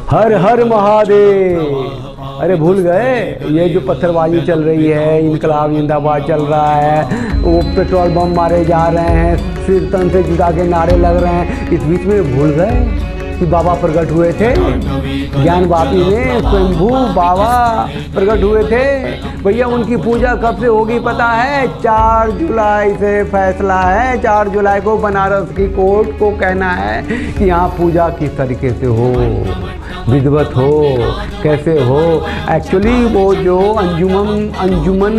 हर हर महादेव। अरे भूल गए ये जो पत्थरबाजी चल रही है, इनकलाब जिंदाबाद चल रहा है, वो पेट्रोल बम मारे जा रहे हैं, सिर तन से जुदा के नारे लग रहे हैं, इस बीच में भूल गए कि बाबा प्रकट हुए थे, ज्ञानवापी में स्वयंभू बाबा प्रकट हुए थे। भैया उनकी पूजा कब से होगी पता है? 4 जुलाई से फैसला है। 4 जुलाई को बनारस की कोर्ट को कहना है कि यहाँ पूजा किस तरीके से हो, विधिवत हो, कैसे हो। एक्चुअली वो जो अंजुमन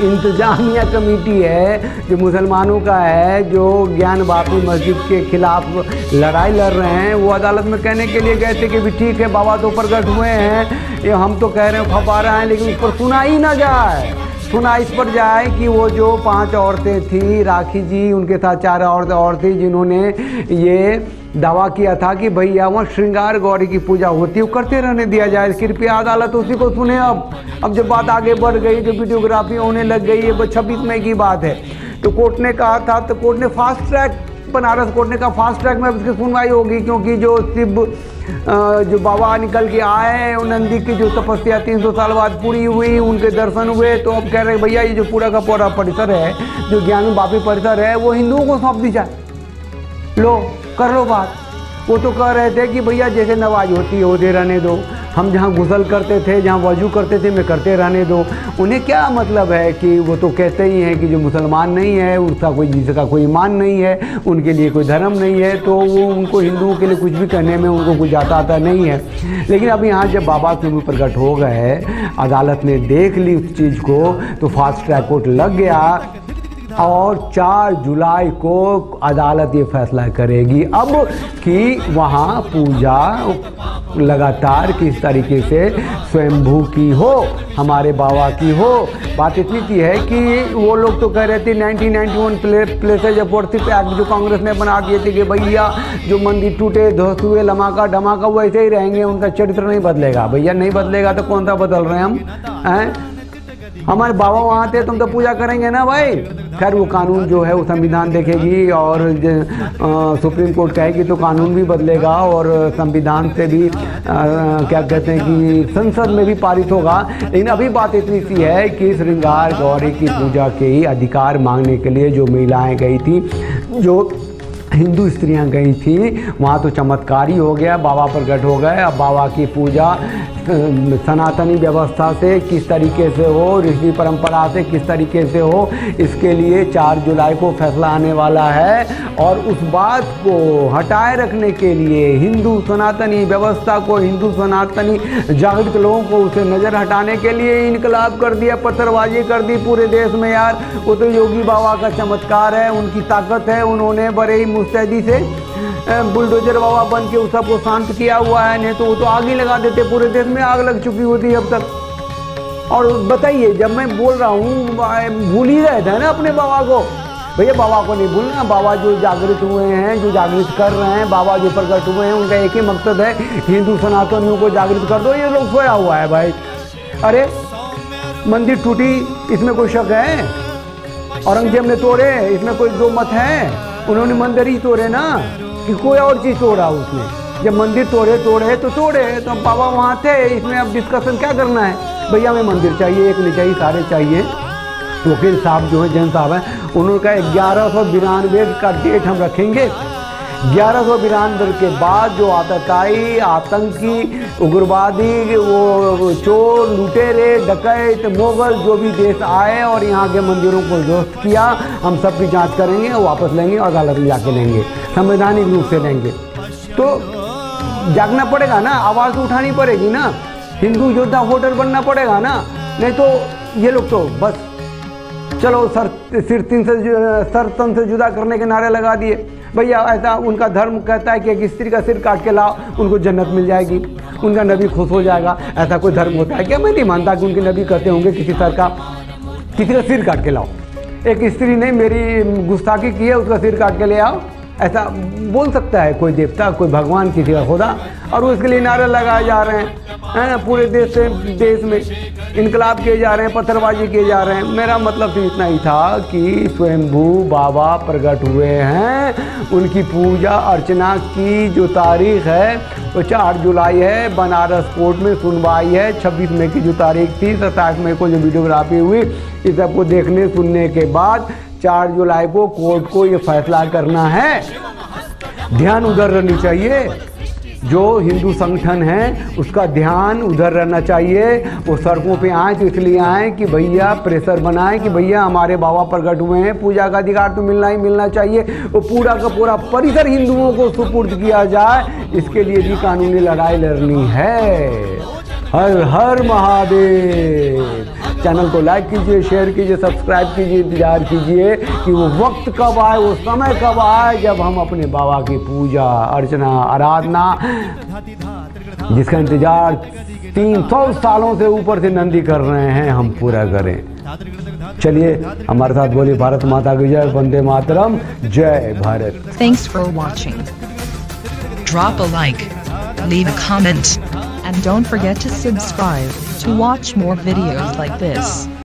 इंतजामिया कमेटी है जो मुसलमानों का है, जो ज्ञानवापी मस्जिद के खिलाफ लड़ाई लड़ रहे हैं, वो अदालत में कहने के लिए गए थे कि भी ठीक है बाबा तो प्रकट हुए हैं, ये हम तो कह रहे हैं खपा रहे हैं, लेकिन उस पर सुना ही ना जाए। सुना इस पर जाए कि वो जो 5 औरतें थी, राखी जी उनके साथ 4 और थी, जिन्होंने ये दावा किया था कि भैया वहाँ श्रृंगार गौरी की पूजा होती है, वो करते रहने दिया जाए। कृपया अदालत उसी को सुने। अब जब बात आगे बढ़ गई, जो वीडियोग्राफी होने लग गई है, 26 मई की बात है, तो कोर्ट ने कहा था, तो कोर्ट ने फास्ट ट्रैक, बनारस कोर्ट ने कहा फास्ट ट्रैक में इसकी सुनवाई होगी, क्योंकि जो शिव जो बाबा निकल के आए, नंदी की जो तपस्या 300 साल बाद पूरी हुई, उनके दर्शन हुए, तो अब कह रहे भैया ये जो पूरा का पूरा परिसर है, जो ज्ञानवापी परिसर है, वो हिंदुओं को सौंप दी जाए। लो कर लो बात। वो तो कह रहे थे कि भैया जैसे नमाज होती है होते रहने दो, हम जहाँ गुसल करते थे, जहाँ वजू करते थे, मैं करते रहने दो। उन्हें क्या मतलब है कि वो तो कहते ही हैं कि जो मुसलमान नहीं है उसका कोई, जिसका कोई ईमान नहीं है, उनके लिए कोई धर्म नहीं है, तो वो उनको हिंदुओं के लिए कुछ भी करने में उनको कुछ आता नहीं है। लेकिन अब यहाँ जब बाबा स्वयं प्रकट हो गए, अदालत ने देख ली उस चीज़ को, तो फास्ट ट्रैक कोर्ट लग गया और 4 जुलाई को अदालत ये फैसला करेगी अब कि वहाँ पूजा लगातार किस तरीके से स्वयंभू की हो, हमारे बाबा की हो। बात इतनी सी है कि वो लोग तो कह रहे थे 1991 प्लेसेज ऑफर्शिप एक्ट जो कांग्रेस ने बना दिए थे कि भैया जो मंदिर टूटे ध्वस्त हुए लमाका ढमाका वैसे ही रहेंगे, उनका चरित्र नहीं बदलेगा। भैया नहीं बदलेगा तो कौन सा बदल रहे हैं हम हैं? हमारे बाबा वहाँ थे, तुम तो पूजा करेंगे ना भाई। खैर वो कानून जो है वो संविधान देखेगी, और सुप्रीम कोर्ट कहेगी तो कानून भी बदलेगा, और संविधान से भी क्या कहते हैं कि संसद में भी पारित होगा। लेकिन अभी बात इतनी सी है कि श्रृंगार गौरी की पूजा के ही अधिकार मांगने के लिए जो महिलाएं गई थी, जो हिंदू स्त्रियां गई थी, वहाँ तो चमत्कार ही हो गया, बाबा प्रकट हो गए। अब बाबा की पूजा सनातनी व्यवस्था से किस तरीके से हो, ऋषि परंपरा से किस तरीके से हो, इसके लिए 4 जुलाई को फैसला आने वाला है। और उस बात को हटाए रखने के लिए, हिंदू सनातनी व्यवस्था को, हिंदू सनातनी जागृत लोगों को उसे नज़र हटाने के लिए इनकलाब कर दिया, पत्थरबाजी कर दी पूरे देश में। यार वो तो योगी बाबा का चमत्कार है, उनकी ताकत है, उन्होंने बड़े ही मुस्तैदी से बुलडोजर बाबा बन के उस सबको शांत किया हुआ है, नहीं तो वो तो आग ही लगा देते, पूरे देश में आग लग चुकी होती है अब तक। और बताइए, जब मैं बोल रहा हूँ भूल ही रहे थे ना अपने बाबा को। भैया बाबा को नहीं भूलना, बाबा जो जागृत हुए हैं, जो जागृत कर रहे हैं, बाबा जो प्रकट हुए हैं, उनका एक ही मकसद है, हिंदू सनातनियों को जागृत कर दो। ये लोग सोया हुआ है भाई। अरे मंदिर टूटी, इसमें कोई शक है? औरंगजेब ने तोड़े, इसमें कोई दो मत है? उन्होंने मंदिर ही तोड़े ना, कि कोई और चीज़ तोड़ा उसने। जब मंदिर तोड़े तो अब बाबा वहाँ थे, इसमें अब डिस्कशन क्या करना है? भैया हमें मंदिर चाहिए, एक नहीं चाहिए, सारे चाहिए। वकील साहब जो है, जैन साहब हैं, उन्होंने कहा 1192 का डेट हम रखेंगे। 1192 के बाद जो आतताई, आतंकी, उग्रवादी, वो चोर, लुटेरे, डकैत, मुगल जो भी देश आए और यहाँ के मंदिरों को ध्वस्त किया, हम सब की जांच करेंगे, वापस लेंगे और अदालत में जाके लेंगे, संवैधानिक रूप से लेंगे। तो जागना पड़ेगा ना, आवाज़ तो उठानी पड़ेगी ना, हिंदू योद्धा वोटर बनना पड़ेगा ना। नहीं तो ये लोग तो बस चलो सिर तन से जुदा करने के नारे लगा दिए। भैया ऐसा उनका धर्म कहता है कि एक स्त्री का सिर काट के लाओ, उनको जन्नत मिल जाएगी, उनका नबी खुश हो जाएगा। ऐसा कोई धर्म होता है क्या? मैं नहीं मानता कि उनके नबी कहते होंगे किसी का सिर काट के लाओ। एक स्त्री ने मेरी गुस्ताखी की है, उसका सिर काट के ले आओ, ऐसा बोल सकता है कोई देवता, कोई भगवान, किसी का खुदा? और वो इसके लिए नारे लगाए जा रहे हैं पूरे देश में इनकलाब किए जा रहे हैं, पत्थरबाजी किए जा रहे हैं। मेरा मतलब तो इतना ही था कि स्वयंभू बाबा प्रकट हुए हैं, उनकी पूजा अर्चना की जो तारीख है वो 4 जुलाई है। बनारस कोर्ट में सुनवाई है। 26 मई की जो तारीख थी, 27 मई को जो वीडियोग्राफी हुई, इस सबको देखने सुनने के बाद 4 जुलाई को कोर्ट को ये फैसला करना है। ध्यान उधर रहनी चाहिए, जो हिंदू संगठन है उसका ध्यान उधर रहना चाहिए। वो सड़कों पे आए तो इसलिए आए कि भैया प्रेशर बनाएं कि भैया हमारे बाबा प्रकट हुए हैं, पूजा का अधिकार तो मिलना ही मिलना चाहिए। वो पूरा का पूरा परिसर हिंदुओं को सुपुर्द किया जाए, इसके लिए भी कानूनी लड़ाई लड़नी है। हर हर महादेव। चैनल को लाइक कीजिए, शेयर कीजिए, सब्सक्राइब कीजिए। इंतजार कीजिए कि वो वक्त कब आए, वो समय कब आए जब हम अपने बाबा की पूजा अर्चना आराधना, जिसका इंतजार 300 सालों से ऊपर से नंदी कर रहे हैं, हम पूरा करें। चलिए हमारे साथ बोलिए भारत माता की जय, वंदे मातरम, जय Bharat. Thanks for watching. Drop a like, leave a comment, and don't forget to subscribe to watch more videos like this.